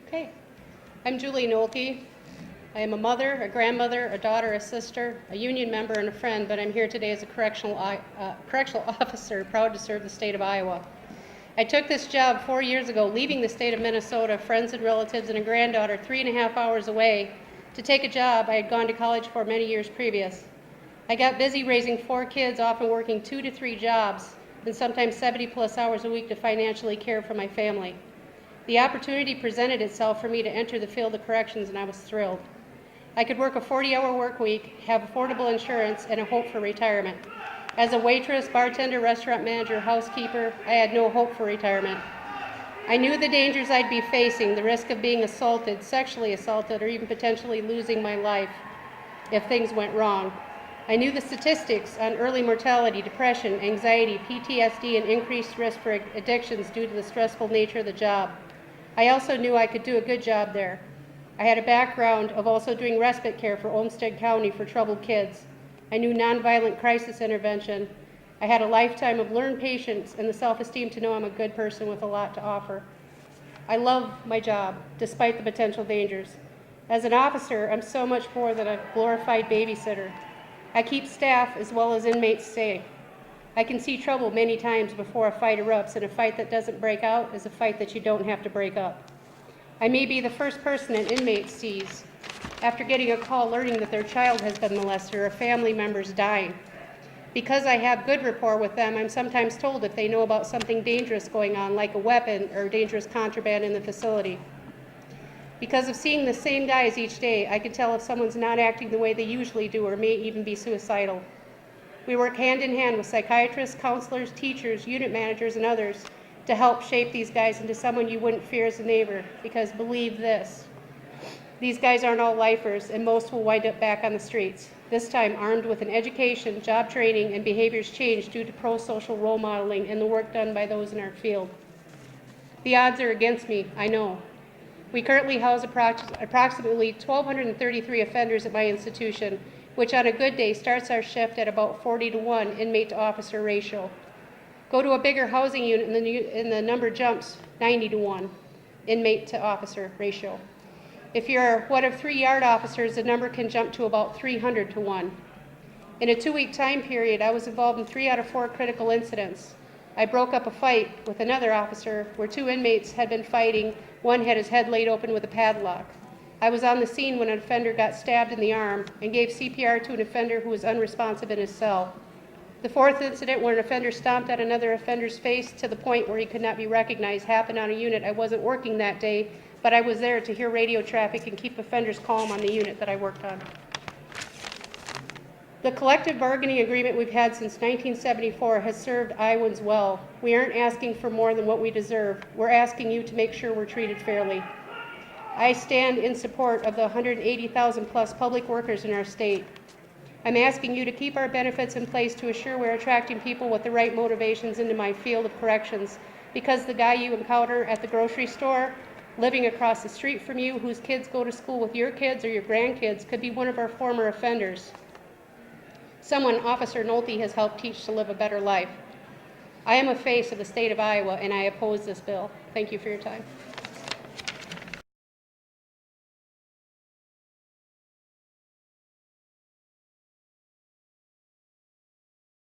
Okay. I'm Julie Nolte. I am a mother, a grandmother, a daughter, a sister, a union member, and a friend, but I'm here today as a correctional officer, proud to serve the state of Iowa. I took this job 4 years ago, leaving the state of Minnesota, friends and relatives, and a granddaughter 3.5 hours away to take a job I had gone to college for many years previous. I got busy raising 4 kids, often working 2 to 3 jobs, and sometimes 70+ hours a week to financially care for my family. The opportunity presented itself for me to enter the field of corrections, and I was thrilled. I could work a 40-hour work week, have affordable insurance, and a hope for retirement. As a waitress, bartender, restaurant manager, housekeeper, I had no hope for retirement. I knew the dangers I'd be facing, the risk of being assaulted, sexually assaulted, or even potentially losing my life if things went wrong. I knew the statistics on early mortality, depression, anxiety, PTSD, and increased risk for addictions due to the stressful nature of the job. I also knew I could do a good job there. I had a background of also doing respite care for Olmsted County for troubled kids. I knew nonviolent crisis intervention. I had a lifetime of learned patience and the self-esteem to know I'm a good person with a lot to offer. I love my job, despite the potential dangers. As an officer, I'm so much more than a glorified babysitter. I keep staff as well as inmates safe. I can see trouble many times before a fight erupts, and a fight that doesn't break out is a fight that you don't have to break up. I may be the first person an inmate sees after getting a call learning that their child has been molested or a family member's dying. Because I have good rapport with them, I'm sometimes told if they know about something dangerous going on, like a weapon or dangerous contraband in the facility. Because of seeing the same guys each day, I can tell if someone's not acting the way they usually do or may even be suicidal. We work hand in hand with psychiatrists, counselors, teachers, unit managers, and others to help shape these guys into someone you wouldn't fear as a neighbor, because believe this, these guys aren't all lifers, and most will wind up back on the streets, this time armed with an education, job training, and behaviors changed due to pro-social role modeling and the work done by those in our field. The odds are against me, I know. We currently house approximately 1,233 offenders at my institution, which on a good day starts our shift at about 40-to-1 inmate to officer ratio. Go to a bigger housing unit and the number jumps 90-to-1 inmate to officer ratio. If you're one of 3 yard officers, the number can jump to about 300-to-1. In a 2-week time period, I was involved in 3 out of 4 critical incidents. I broke up a fight with another officer where 2 inmates had been fighting. One had his head laid open with a padlock. I was on the scene when an offender got stabbed in the arm and gave CPR to an offender who was unresponsive in his cell. The 4th incident, where an offender stomped at another offender's face to the point where he could not be recognized, happened on a unit I wasn't working that day, but I was there to hear radio traffic and keep offenders calm on the unit that I worked on. The collective bargaining agreement we've had since 1974 has served Iowans well. We aren't asking for more than what we deserve. We're asking you to make sure we're treated fairly. I stand in support of the 180,000 plus public workers in our state. I'm asking you to keep our benefits in place to assure we're attracting people with the right motivations into my field of corrections, because the guy you encounter at the grocery store, living across the street from you, whose kids go to school with your kids or your grandkids, could be one of our former offenders. Someone Officer Nolte has helped teach to live a better life. I am a face of the state of Iowa, and I oppose this bill. Thank you for your time.